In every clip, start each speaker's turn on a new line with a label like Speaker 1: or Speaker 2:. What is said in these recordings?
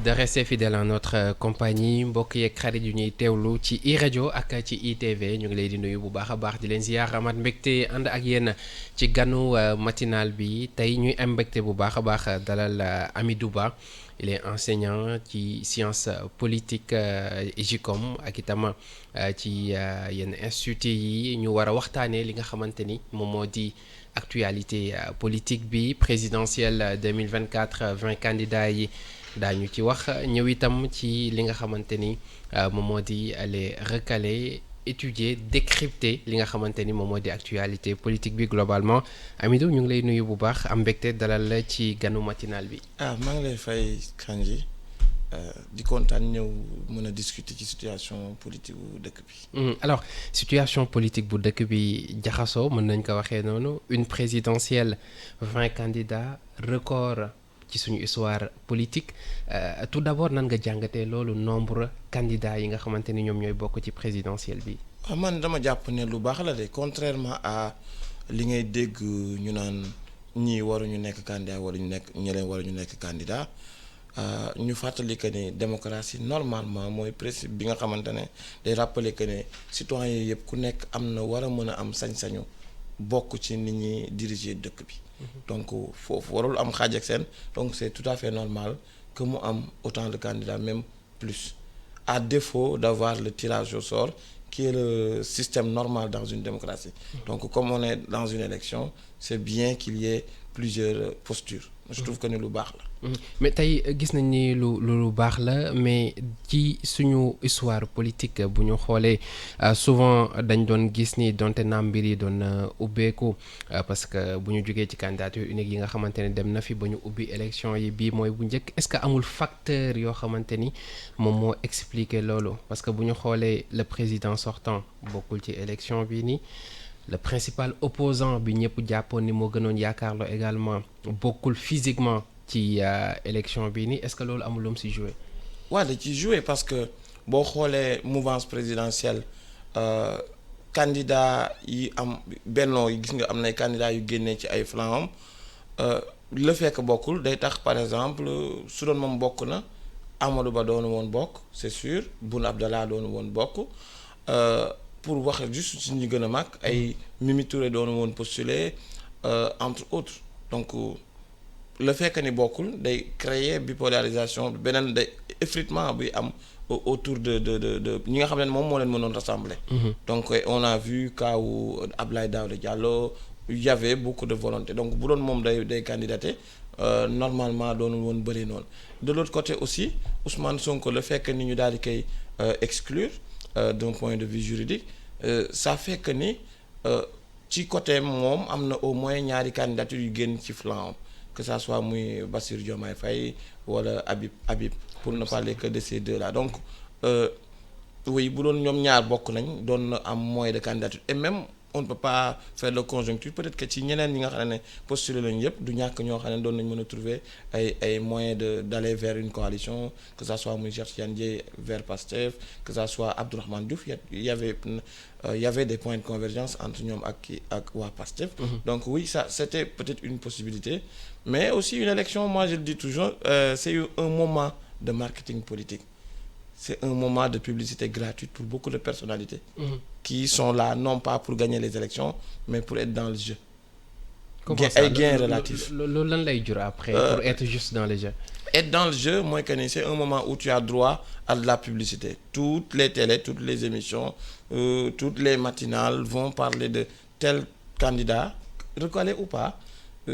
Speaker 1: de rester fidèle à notre compagnie mbokk yeeg xarit yu ñuy teewlu ci iRadio ak ci ITV ñu ngi leen di nuyu bu baax a baax di leen ziar amat mbégte ànd ak yéen ci ganu matinal bi tey ñuy am mbégte bu baax a baax dalal Hamidou Ba il est enseignant ci science politique IGCOM ak itam ci yenn institut yi ñu war a waxtaanee li nga xamante ni moom moo di actualité politique bi présidentielle 2024 20 candidats yi daañu ci wax ñëw itam ci li nga xamante ni moom moo di les recalés étudier décrypter li nga xamante ni moom moo di actualité politique bi globalement Hamidou ñu ngi lay nuyu bu baax am mbégte dalal la ci ganu matinal bi.
Speaker 2: maa ngi lay fay Kandji di kontaan ñëw mën a discuter ci situation politique bu dëkk bi.
Speaker 1: Alors situation politique bu dëkk bi jaxasoo mën nañ ko waxee noonu une présidentielle 20 candidats record ci suñu histoire politique tout d'abord nan nga jàngatee loolu nombre candidats yi nga xamante ni ñoom ñooy bokk ci présidentielle bi.
Speaker 2: waaw man dama jàpp ne lu baax la de contrairement à li ngay dégg ñu naan ñii waruñu nekk candidat waruñu nekk ñeneen waruñu nekk candidat. ñu fàttali que ne démocratie normalement mooy principe bi nga xamante ne day rappeler que ne citoyens yi yëpp ku nekk am na war a mën a am sañ-sañu bokk ci nit ñi diriger dëkk bi. donc foofu warul am xaaj ak seen donc c'est tout à fait normal que mu am autant de candidats même plus à défaut d'avoir le tirage au sort qui est le système normal dans une démocratie. Donc comme on est dans une élection c'est bien qu'il y ait plusieurs postures. Je trouve que ne lu baax la.
Speaker 1: mais tey gis nañ ni lu baax la mais ci suñu histoire politique bu ñu xoolee souvent dañ doon gis ni donte naam mbir yi doon ubbeeku parce que bu ñu jógee ci candidature unique yi nga xamante ne dem na fi ba ñu ubbi élection yi bii mooy bu njëkk est-ce que amul facteur yoo xamante ni moom moo expliquer loolu parce que bu ñu xoolee le président sortant bokkul ci élection bii nii. Le principal opposant bi ñëpp jàppoon ni moo gënoon yaakaarloo également bokkul physiquement ci élection bi nii est-ce que loolu amul lu mu si joué.
Speaker 2: waaw da ci joué parce que boo xoolee mouvance présidentielle candidat yi am bennoo yi gis nga am nay candidats yu génnee ci ay flancs le fait que bokkul day tax par exemple su doon moom bokk na Amadou Ba doonu woon bokk c'est sûr Boun Abdallah doonu woon bokk. Pour wax juste ci ñu gën a mag ay Mimi Touré doon woon postuler entre autres donc le fait que ni bokkul day créer bipolarisation beneen day effritement buy am autour de ñi nga xam ne moom moo leen mënoon rassembler. Donc on a vu cas où Abdoulaye Daouda Diallo il y avait beaucoup de volonté donc bu doon moom day candidater normalement doonul woon bëri noonu de l'autre côté aussi Ousmane Sonko le fait que ni ñu daal di koy exclure. D'un point de vue juridique ça fait que ni ci côté moom am na au moins ñaari candidature yu génn ci flanc que ça soit muy Bassirou Diomaye Faye wala Habib pour ne parler que de ces deux là donc oui bu doon ñoom ñaar bokk nañ doon na am moyen de candidature et même on ne peut pas faire de conjoncture peut-être que ci ñeneen ñi nga xam ne postuler lañu yëpp du ñàkk ñoo xam ne doon nañ mën a trouver ay moyens d'aller vers une coalition que ça soit muy Cheikh Tidiane Dièye vers Pastef que ça soit Abdourahmane Diouf il y avait des points de convergence entre ñoom ak waa Pastef. Donc oui ça c'était peut-être une possibilité mais aussi une élection moi je le dis toujours c'est un moment de marketing politique. C'est un moment de publicité gratuite pour beaucoup de personnalités qui sont là non pas pour gagner les élections mais pour être dans le jeu. Ay gains relatifs.
Speaker 1: Loolu lan lay jur après pour être juste dans le jeu.
Speaker 2: Être dans le jeu mooy que ni c'est un moment où tu as droit à de la publicité. Toutes les télés, toutes les émissions, toutes les matinales vont parler de tel candidat, recalé ou pas,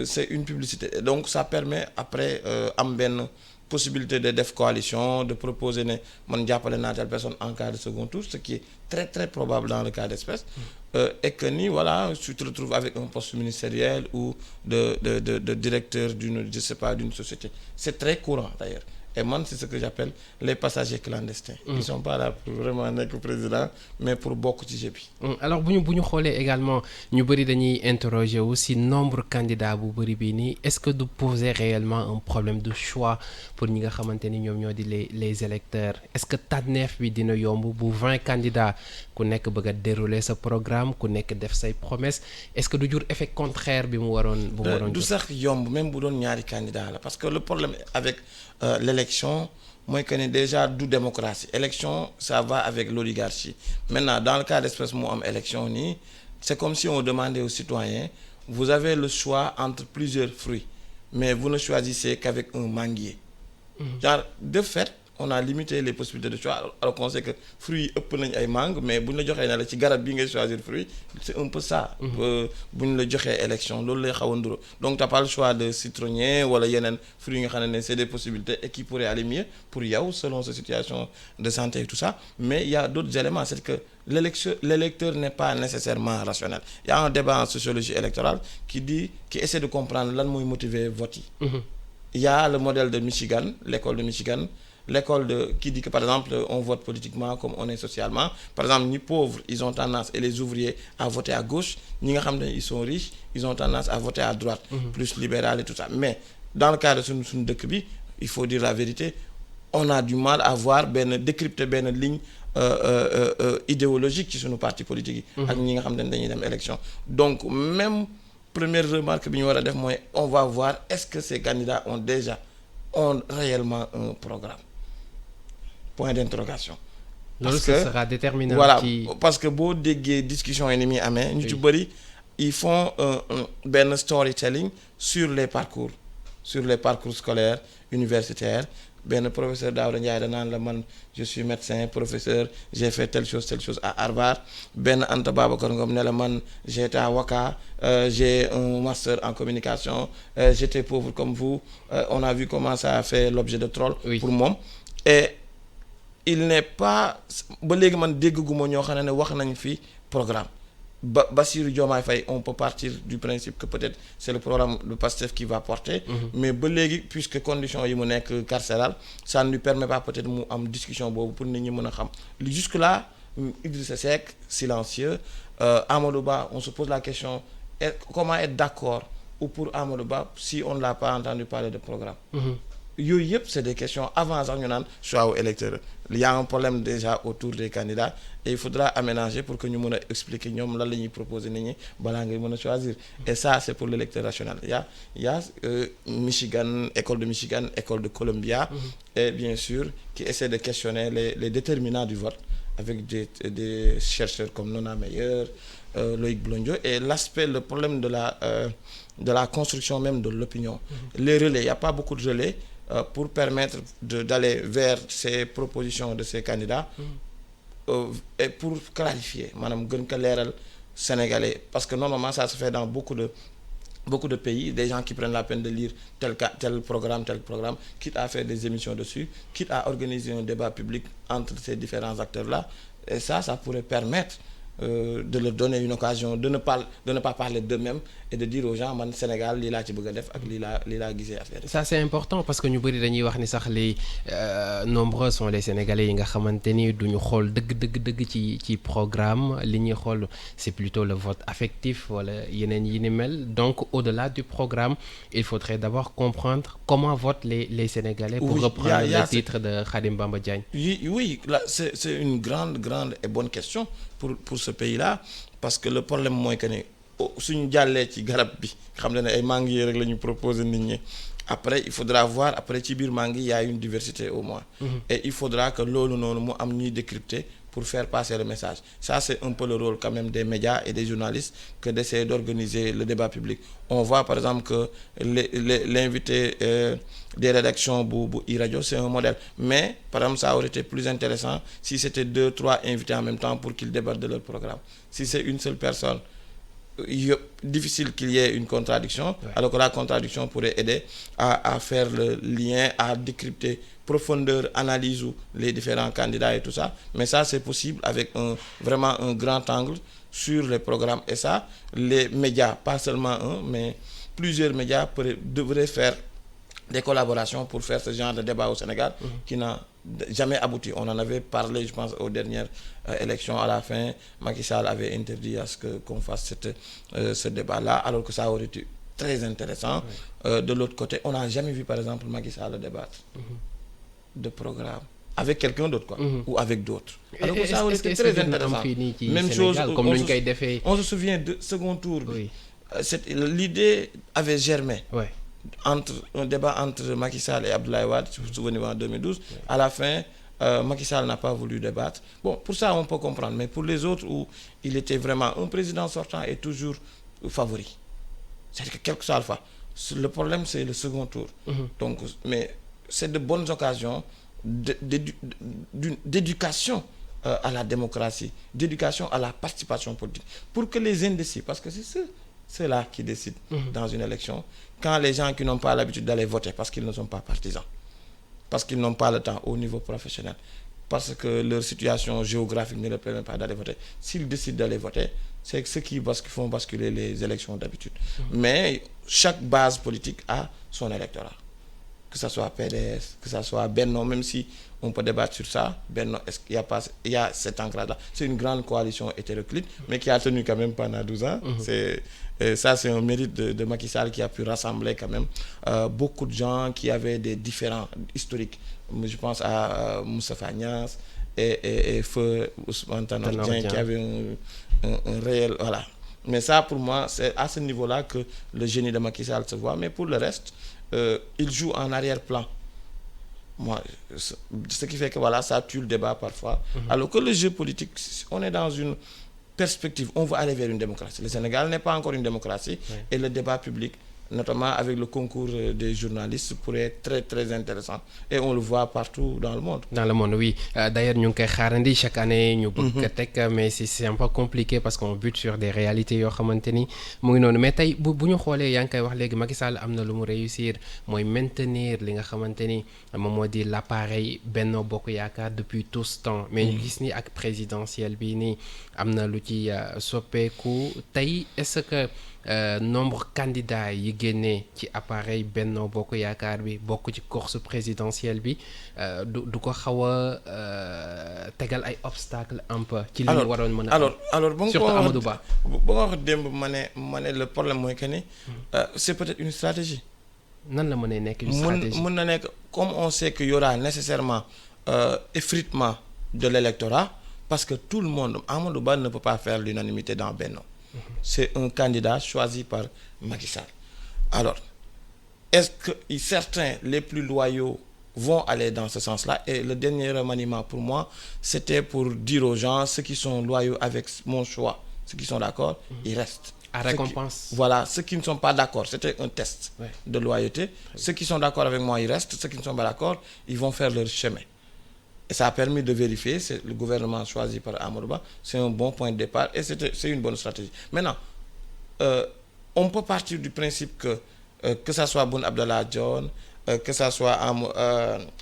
Speaker 2: c'est une publicité. Donc ça permet après am benn possibilité de def coalition de proposer ne man jàppale naa telle personne en cas de second tour ce qui est très très probable dans le cas d'espèce et que ni voilà tu te retrouves avec un poste ministériel ou de directeur d'une je sais pas d'une société c'est très courant d'ailleurs et man c'est ce que j'appelle les passagers clandestins. Ils sont pas là pour vraiment nekk président mais pour bokk ci jeu bi.
Speaker 1: Alors bu ñu xoolee également ñu bëri dañuy interroger aussi nombre candidat bu bëri bii nii est-ce que du poser réellement un problème de choix pour ñi nga xamante ni ñoom ñoo di les électeurs est-ce que tànneef bi dina yomb bu 20 candidats ku nekk bëgg a dérouler sa programme ku nekk def say promesses est-ce que du jur effet contraire bi mu waroon.
Speaker 2: du sax yomb même bu doon ñaari candidats la parce que le problème avec l'élection mooy que ne déjà du démocratie élection ça va avec l'oligarchie maintenant dans le cas d'espèce mu am élection nii c'est comme si on demandait aux citoyens vous avez le choix entre plusieurs fruits mais vous ne choisissez qu'avec un manguier genre de fait on a limité les possibilités de choix alors qu'on sait que fruits yi ëpp nañ ay mangue mais bu ñu la joxee ne la ci garab bi ngay choisir fruit c'est un peu ça bu ñu la joxee élection loolu lay xaw a nduro donc t'as pas le choix de citronnier wala yeneen fruits yi nga xam ne c'est des possibilités et qui pourraient aller mieux pour yow selon sa situation de santé et tout ça mais il y a d'autres éléments c'est que l'électeur n'est pas nécessairement rationnel il y a un débat en sociologie électorale qui essaie de comprendre lan mooy motiver vote yi il y a le modèle de Michigan l'école qui dit que par exemple on vote politiquement comme on est socialement par exemple ñi pauvres ils ont tendance et les ouvriers à voter à gauche ñi nga xam ne ils sont riches ils ont tendance à voter à droite plus libéral et tout ça mais dans le cas de suñu dëkk bi il faut dire la vérité on a du mal à voir décrypter benn ligne idéologique ci suñu parti politique yi ak ñi nga xam ne dañuy dem élection donc même première remarque bi ñu war a def mooy on va voir est-ce que ces candidats ont réellement un programme point d'interrogation.
Speaker 1: Loolu ce sera déterminant.
Speaker 2: Voilà parce que boo déggee discussion yi ni muy amee. ñu ci bëri ils font benn storytelling sur les parcours scolaires universitaires benn professeur Daouda Ndiaye da naan la man je suis médecin professeur j'ai fait telle chose à Harvard benn Anta Babacar Ngom ne la man j'ai été à Ouaka j'ai un master en communication j'étais pauvre comme vous on a vu comment ça a fait l'objet de trolls pour moom et il n'est pas ba léegi man dégguma ñoo xam ne wax nañ fi programme Bassirou Diomaye Faye on peut partir du principe que peut-être c'est le programme de Pastef qui va porter mais ba léegi puisque condition yi mu nekk carcéral ça ne lui permet pas peut-être mu am discussion boobu pour nit ñi mën a xam jusque là Idrissa Seck silencieux Amadou Ba on se pose la question comment être d'accord ou pour Amadou Ba si on ne l'a pas entendu parler de programme yooyu yëpp c'est des questions avant sax ñu naan choix wu électeur il y a un problème déjà autour des candidats et il faudra aménager pour que ñu mën a expliquer ñoom lan la ñuy proposer nit ñi balaa ngay mën a choisir et ça c'est pour l'électeur rationnel il y a Michigan école de Columbia et bien sûr qui essaie de questionner les déterminants du vote avec des chercheurs comme Nona Meyer Loïc Blondio et le problème de la construction même de l'opinion les relais il y a pas beaucoup de relais pour permettre d'aller vers ces propositions de ces candidats et pour clarifier maanaam gën ko leeral sénégalais parce que normalement ça se fait dans beaucoup de pays des gens qui prennent la peine de lire tel programme quitte à faire des émissions dessus quitte à organiser un débat public entre ces différents acteurs là et ça pourrait permettre de leur donner une occasion de ne pas parler d'eux-mêmes et de dire aux gens man Sénégal lii laa ci bëgg a def ak lii laa gisee affaire yi.
Speaker 1: Ça c'est important parce que ñu bëri dañuy wax ni sax les nombreux sont les Sénégalais yi nga xamante ni duñu xool dëgg ci programme li ñuy xool c'est plutôt le vote affectif wala yeneen yi ni mel donc au-delà du programme il faudrait d'abord comprendre comment votent les Sénégalais. Pour reprendre le titre de Khadim Bamba Diagne.
Speaker 2: Oui là c'est une grande et bonne question pour ce pays-là parce que le problème mooy que ne suñu jàllee ci garab bi xam ne ay mangue yi rek la ñu proposer nit ñi après il faudra voir après ci biir mangue yi y a une diversité au moins et il faudra que loolu noonu mu am ñuy décrypter pour faire passer le message ça c'est un peu le rôle quand même des médias et des journalistes que d'essayer d'organiser le débat public on voit par exemple que l'invité des rédactions bu iRadio c'est un modèle mais par exemple ça aurait été plus intéressant si c'était 2-3 invités en même temps pour qu'ils débattent de leur programme si c'est une seule personne difficile qu'il y ait une contradiction alors que la contradiction pourrait aider à faire le lien à décrypter profondeur analyse ou les différents candidats et tout ça mais ça c'est possible avec vraiment un grand angle sur les programmes et ça les médias pas seulement un mais plusieurs médias devraient faire des collaborations pour faire ce genre de débat au Sénégal qui n'a jamais abouti. On en avait parlé, je pense, aux dernières élections. À la fin, Macky Sall avait interdit à ce qu'on fasse ce débat-là, alors que ça aurait été très intéressant. De l'autre côté, on n'a jamais vu, par exemple, Macky Sall débattre de programme avec quelqu'un d'autre, quoi, ou avec d'autres. Alors que ça aurait été très intéressant. Même chose,
Speaker 1: comme
Speaker 2: on se souvient de second tour. Oui. L'idée avait germé. un débat entre Macky Sall et Abdoulaye Wade, si vous vous souvenez, en 2012. À la fin, Macky Sall n'a pas voulu débattre. Bon, pour ça, on peut comprendre. Mais pour les autres, où il était vraiment un président sortant est toujours favori. C'est-à-dire que quel que soit Alpha, le problème, c'est le second tour. Donc, mais c'est de bonnes occasions d'éducation à la démocratie, d'éducation à la participation politique. Pour que les indécis, parce que c'est ceux-là qui décident dans une élection, quand les gens qui n'ont pas l'habitude d'aller voter, parce qu'ils ne sont pas partisans, parce qu'ils n'ont pas le temps au niveau professionnel, parce que leur situation géographique ne leur permet pas d'aller voter, s'ils décident d'aller voter, c'est ceux qui font basculer les élections d'habitude. Mais chaque base politique a son électorat. Que ce soit PDS, que ce soit Benno, même si on peut débattre sur ça, Benno, est-ce qu'il y a pas, il y a cet ancrage-là. C'est une grande coalition hétéroclite, mais qui a tenu quand même pendant 12 ans. Ça, c'est un mérite de Macky Sall qui a pu rassembler quand même beaucoup de gens qui avaient des différents historiques. Je pense à Moustapha Niasse et Feu Ousmane Tanor Dieng qui avait un réel... Voilà. Mais ça, pour moi, c'est à ce niveau-là que le génie de Macky Sall se voit. Mais pour le reste, il joue en arrière-plan. Moi, ce qui fait que voilà, ça tue le débat parfois. Alors que le jeu politique, on est dans une perspective, on veut aller vers une démocratie. Le Sénégal n'est pas encore une démocratie et le débat public, notamment avec le concours des journalistes, pourrait être très très intéressant. Et on le voit partout dans le monde.
Speaker 1: Dans le monde, oui. D'ailleurs, ñu ngi koy xaarandi chaque année ñu bëgg ko teg mais c'est un peu compliqué parce qu'on bute sur des réalités yoo xamante ni mu ngi noonu mais tey bu ñu xoolee yaa ngi koy wax léegi Macky Sall am na lu mu réussir mooy maintenir li nga xamante ni moom moo di l'appareil Benno Bokk Yaakaar depuis tout ce temps mais ñu gis ni ak présidentielle bi nii am na lu ci soppeeku tey est-ce que nombre candidat yi génnee ci appareil Benno Bokk Yaakaar bi bokk ci course présidentielle bi du ko xaw a tegal ay obstacles un peu. ci li ñu waroon mën a
Speaker 2: alors bon
Speaker 1: surtout Amadou Ba.
Speaker 2: ba nga wax démb ma ne le problème mooy que ni c'est peut-être une stratégie.
Speaker 1: nan la mënee nekk une stratégie
Speaker 2: mën na nekk comme on sait que y aura nécessairement effritement de l'électorat parce que tout le monde Amadou Ba ne peut pas faire l'unanimité dans Benno. C'est un candidat choisi par Macky Sall. Alors, est-ce que certains, les plus loyaux, vont aller dans ce sens-là? Et le dernier remaniement, pour moi, c'était pour dire aux gens, ceux qui sont loyaux avec mon choix, ceux qui sont d'accord, ils restent.
Speaker 1: À récompense.
Speaker 2: Voilà, ceux qui ne sont pas d'accord, c'était un test de loyauté. Ceux qui sont d'accord avec moi, ils restent. Ceux qui ne sont pas d'accord, ils vont faire leur chemin. Et ça a permis de vérifier, c'est le gouvernement choisi par Amadou Ba, c'est un bon point de départ et c'est une bonne stratégie. Maintenant, on peut partir du principe que ça soit Boun Abdallah Dionne, que ça soit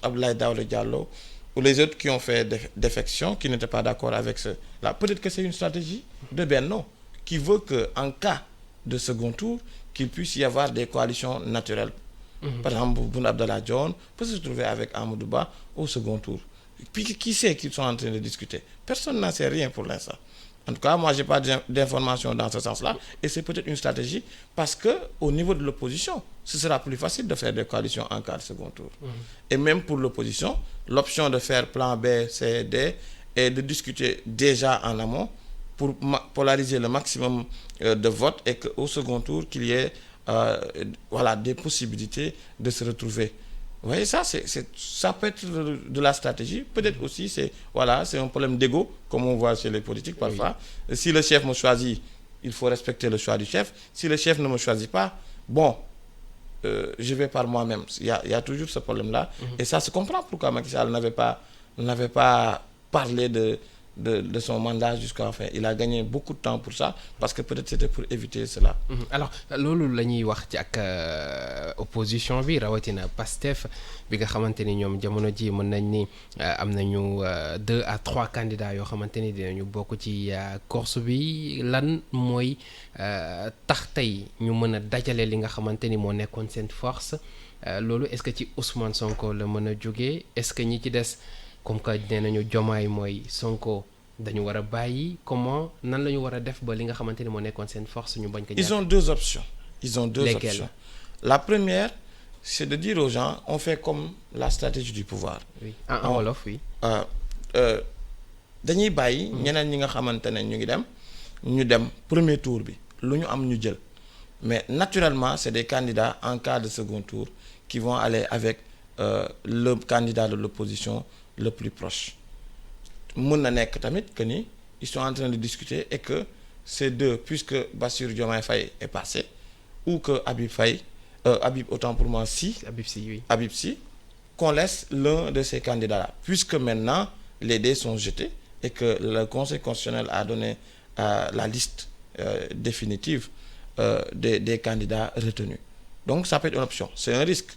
Speaker 2: Abdoulaye Daouda Diallo, ou les autres qui ont fait défection, qui n'étaient pas d'accord avec cela. Peut-être que c'est une stratégie de Benno, qui veut qu'en cas de second tour, qu'il puisse y avoir des coalitions naturelles. Par exemple, Boun Abdallah Dionne peut se trouver avec Amadou Ba au second tour. Puis qui sait qu'ils sont en train de discuter? Personne n'en sait rien pour l'instant. En tout cas, moi, je n'ai pas d'informations dans ce sens-là. Et c'est peut-être une stratégie parce qu'au niveau de l'opposition, ce sera plus facile de faire des coalitions en cas de second tour. Et même pour l'opposition, l'option de faire plan B, C, D est de discuter déjà en amont pour polariser le maximum de votes et qu'au second tour, qu'il y ait voilà, des possibilités de se retrouver. Vous voyez, ça peut être de la stratégie. Peut-être aussi, c'est un problème d'ego, comme on voit chez les politiques parfois. Oui. Si le chef me choisit, il faut respecter le choix du chef. Si le chef ne me choisit pas, bon, je vais par moi-même. Il y a toujours ce problème-là. Et ça se comprend pourquoi Macky Sall n'avait pas parlé de son mandat jusqu'à la fin. Il a gagné beaucoup de temps pour ça parce que peut-être c'était pour éviter cela.
Speaker 1: Alors loolu la ñuy wax ci ak opposition bi rawatina Pastef bi nga xamante ni ñoom jamono ji mën nañ ni am nañu 2 à 3 candidats yoo xamante ni dinañu bokk ci course bi lan mooy tax tey ñu mën a dajale li nga xamante ni moo nekkoon seen force loolu est-ce que ci Ousmane Sonko la mën a jógee est-ce que ñi ci des comme que nee nañu Diomaye mooy Sonko dañu war a bàyyi comment nan la ñu war a def ba li nga xamante ni moo nekkoon seen force ñu bañ ko.
Speaker 2: Ils ont deux options. Options. La première, c'est de dire aux gens, on fait comme la stratégie du pouvoir.
Speaker 1: Oui. En wolof, oui.
Speaker 2: dañuy bàyyi. ñeneen ñi nga xamante ne ñu dem premier tour bi lu ñu am ñu jël mais naturellement c'est des candidats en cas de second tour qui vont aller avec le candidat de l'opposition le plus proche. Mën na nekk tamit que ni ils sont en train de discuter et que ces deux, puisque Bassirou Diomaye Faye est passé, ou que Habib autant pour moi si
Speaker 1: Oui.
Speaker 2: Habib Sy, qu'on laisse l'un de ces candidats-là, puisque maintenant les dés sont jetés et que le Conseil constitutionnel a donné la liste définitive des candidats retenus. Donc ça peut être une option. C'est un risque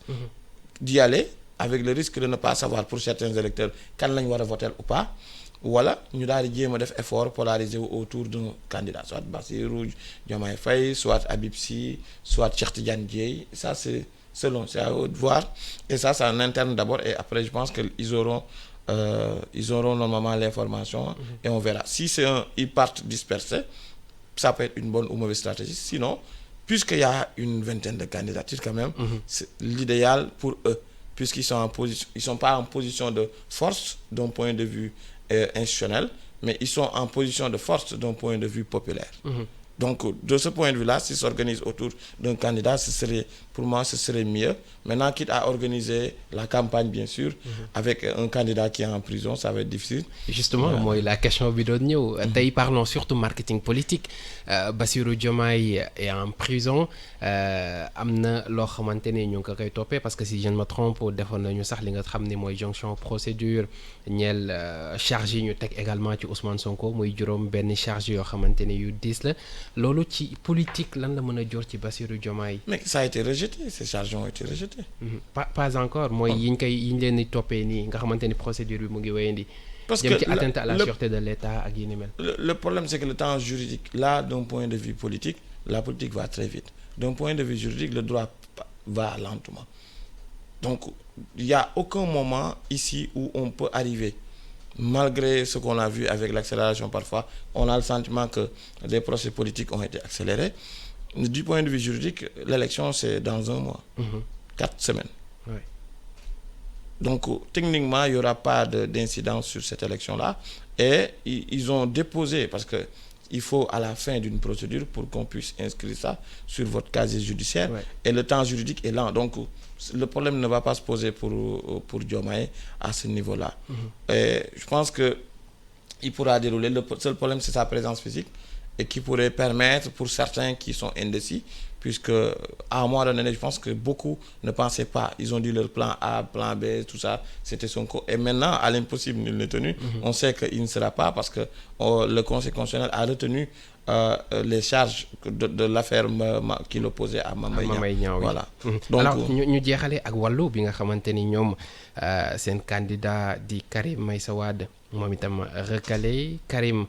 Speaker 2: d'y aller avec le risque de ne pas savoir pour certains électeurs kan lañ war a voter ou pas, wala ñu daal di jéem a def effort polarisé autour d'un candidat, soit Bassirou Diomaye Faye, soit Habib Sy, soit Cheikh Tidiane Dièye. Ça c'est selon, c'est à eux de voir, et ça c'est en interne d'abord, et après je pense que ils auront normalement l'information et on verra. Si ils partent dispersés, ça peut être une bonne ou mauvaise stratégie. Sinon, puisqu'il y a une vingtaine de candidatures quand même, c'est l'idéal pour eux, puisqu'ils sont ils sont pas en position de force d'un point de vue institutionnel, mais ils sont en position de force d'un point de vue populaire. Donc, de ce point de vue-là, s'ils s'organisent autour d'un candidat, pour moi, ce serait mieux. Maintenant, quitte à organiser la campagne, bien sûr, avec un candidat qui est en prison, ça va être difficile.
Speaker 1: Justement, moi, la question bi doon ñëw. Tey parlons surtout marketing politique. Bassirou Diomaye est en prison. Am na loo xamante ne ñu ngi ko koy toppee parce que si je ne me trompe defoon nañu sax li nga xam ne mooy jonction procédure ñeel charge yi ñu teg également ci Ousmane Sonko muy juróom benn charge yoo xamante ne yu diis la. Loolu ci politique lan la mën a jor ci Bassirou Diomaye.
Speaker 2: Mais ça a été rejeté, ces charges ont été rejetées.
Speaker 1: Pas encore mooy yi ñu leen di toppee nii nga xamante ni procédure bi mu ngi wéyandi.
Speaker 2: Parce
Speaker 1: jëm
Speaker 2: que
Speaker 1: ci atteinte à la sûreté de l'État ak yi ni mel.
Speaker 2: Le problème c'est que le temps juridique, là d'un point de vue politique, la politique va très vite. D'un point de vue juridique, le droit va lentement. Donc il n'y a aucun moment ici où on peut arriver. Malgré ce qu'on a vu avec l'accélération parfois, on a le sentiment que les procès politiques ont été accélérés. Du point de vue juridique, l'élection c'est dans un mois, 4 semaines.
Speaker 1: Oui.
Speaker 2: Donc techniquement, il n'y aura pas d'incidence sur cette élection-là. Et ils ont déposé, parce que il faut à la fin d'une procédure pour qu'on puisse inscrire ça sur votre casier judiciaire. Ouais. Et le temps juridique est lent. Donc le problème ne va pas se poser pour Diomaye à ce niveau-là. Et je pense qu'il pourra dérouler. Le seul problème, c'est sa présence physique et qui pourrait permettre pour certains qui sont indécis, puisque à un moment donné, je pense que beaucoup ne pensaient pas. Ils ont dit leur plan A, plan B, tout ça, c'était Sonko. Et maintenant, à l'impossible, nul n'est tenu. On sait qu'il ne sera pas parce que le Conseil constitutionnel a retenu les charges de l'affaire qu'il opposait à Mame Mbaye Niang. Voilà.
Speaker 1: Donc, alors ñu jeexale ak wàllu bi nga xamante ni ñoom seen candidat di Karim Meïssa Wade moom itam recalé. Karim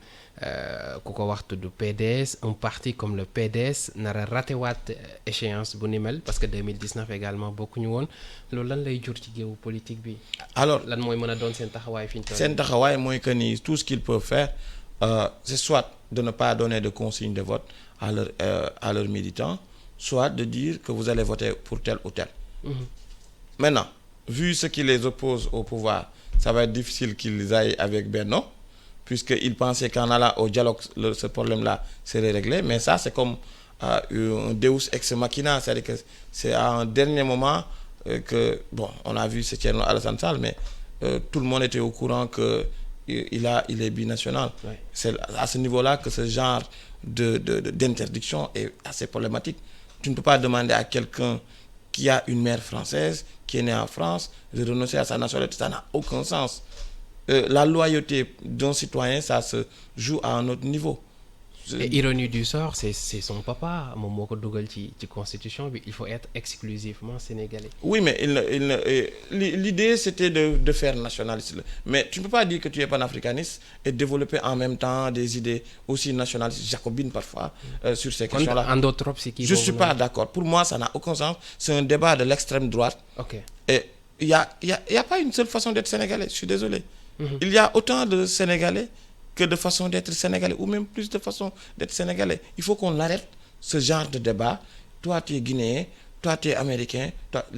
Speaker 1: ku ko wax tudd PDS, un parti comme le PDS nara raté waat échéance bu ni mel parce que 2019 également bokkuñu woon loolu lan lay jur ci géewu politique bi. Alors lan mooy mën a doon seen taxawaay fi ñu toll.
Speaker 2: Seen taxawaay mooy que ni tout ce qu'ils peuvent faire c'est soit de ne pas donner de consigne de vote à leurs militants, soit de dire que vous allez voter pour tel ou tel. Maintenant, vu ce qui les oppose au pouvoir, ça va être difficile qu'ils aillent avec Benno, puisqu'ils pensaient qu'en allant au dialogue, ce problème-là serait réglé. Mais ça, c'est comme un Deus ex machina, c'est-à-dire que c'est à un dernier moment que, bon, on a vu ce Thierno Alassane Sall, mais tout le monde était au courant qu'il est binational. Oui. C'est à ce niveau-là que ce genre d'interdiction est assez problématique. Tu ne peux pas demander à quelqu'un qui a une mère française, qui est né en France, de renoncer à sa nationalité. Ça n'a aucun sens. La loyauté d'un citoyen, ça se joue à un autre niveau.
Speaker 1: Et ironie du sort, c'est son papa, moom moo ko dugal ci constitution bi, il faut être exclusivement sénégalais. Oui, mais
Speaker 2: l'idée c'était de faire nationaliste. Mais tu ne peux pas dire que tu es panafricaniste et développer en même temps des idées aussi nationalistes, jacobines parfois, sur ces questions-là. Je ne suis pas d'accord. Pour moi, ça n'a aucun sens. C'est un débat de l'extrême droite.
Speaker 1: Okay.
Speaker 2: Et il y a pas une seule façon d'être sénégalais, je suis désolé. Il y a autant de Sénégalais que de façon d'être sénégalais, ou même plus de façon d'être sénégalais. Il faut qu'on arrête ce genre de débat. Toi, tu es guinéen, toi, tu es américain.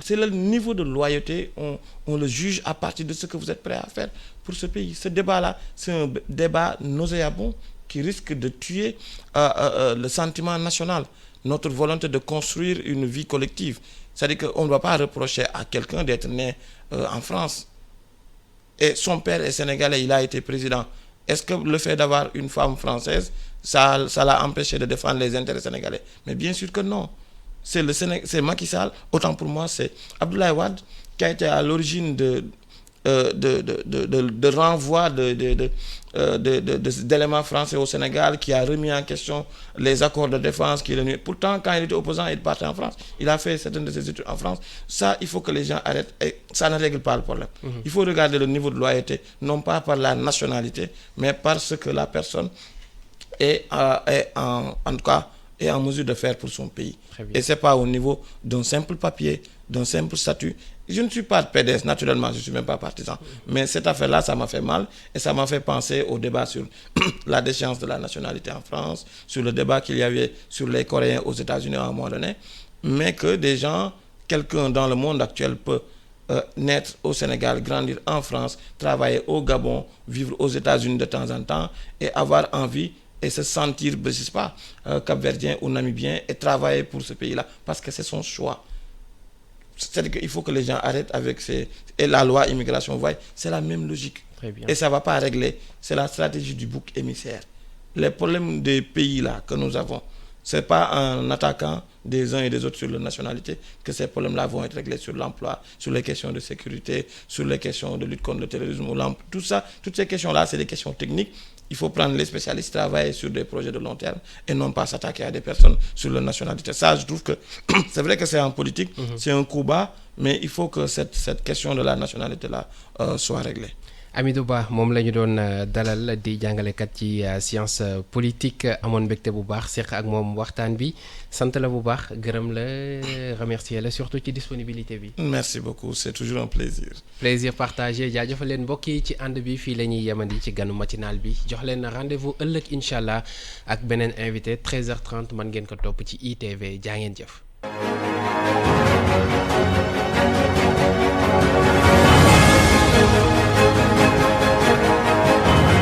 Speaker 2: C'est le niveau de loyauté, on le juge à partir de ce que vous êtes prêt à faire pour ce pays. Ce débat-là, c'est un débat nauséabond qui risque de tuer le sentiment national, notre volonté de construire une vie collective. C'est-à-dire qu'on ne va pas reprocher à quelqu'un d'être né en France. Et son père est sénégalais, il a été président. Est-ce que le fait d'avoir une femme française, ça l'a empêché de défendre les intérêts sénégalais? Mais bien sûr que non. C'est Macky Sall, autant pour moi, c'est Abdoulaye Wade qui a été à l'origine de renvoi d'éléments français au Sénégal, qui a remis en question les accords de défense. Pourtant, quand il était opposant, il partait en France. Il a fait certaines de ses études en France. Ça, il faut que les gens arrêtent. Et ça ne règle pas le problème. Il faut regarder le niveau de loyauté, non pas par la nationalité, mais par ce que la personne est en tout cas est en mesure de faire pour son pays. Et c'est pas au niveau d'un simple papier, d'un simple statut. Je ne suis pas de PDS, naturellement, je ne suis même pas partisan. Mais cette affaire-là, ça m'a fait mal et ça m'a fait penser au débat sur la déchéance de la nationalité en France, sur le débat qu'il y avait sur les Coréens aux États-Unis à un moment donné, mais que des gens, quelqu'un dans le monde actuel peut naître au Sénégal, grandir en France, travailler au Gabon, vivre aux États-Unis de temps en temps et avoir envie et se sentir, je ne sais pas, capverdien ou namibien et travailler pour ce pays-là parce que c'est son choix. C'est-à-dire qu'il faut que les gens arrêtent avec et la loi immigration, vous voyez, c'est la même logique.
Speaker 1: Très bien.
Speaker 2: Et ça ne va pas régler. C'est la stratégie du bouc émissaire. Les problèmes des pays-là que nous avons, ce n'est pas en attaquant des uns et des autres sur la nationalité que ces problèmes-là vont être réglés, sur l'emploi, sur les questions de sécurité, sur les questions de lutte contre le terrorisme, tout ça, toutes ces questions-là, c'est des questions techniques. Il faut prendre les spécialistes, travailler sur des projets de long terme et non pas s'attaquer à des personnes sur leur nationalité. Ça, je trouve que c'est vrai que c'est en politique, c'est un coup bas, mais il faut que cette question de la nationalité-là soit réglée.
Speaker 1: Amidou Ba moom la ñu doon dalal di jàngalekat ci science politique amoon mbégte bu baax seq ak moom waxtaan bi sant la bu baax gërëm la remercier la surtout ci disponibilité bi.
Speaker 2: Merci beaucoup, c'est toujours un plaisir.
Speaker 1: Plaisir partagé jaajëfal leen mbokk yi ci ànd bi fii la ñuy yemandi ci ganu matinal bi jox leen rendez-vous ëllëg incha allah ak beneen invité 13h30 mën ngeen ko topp ci ITV jaa ngeen jëf.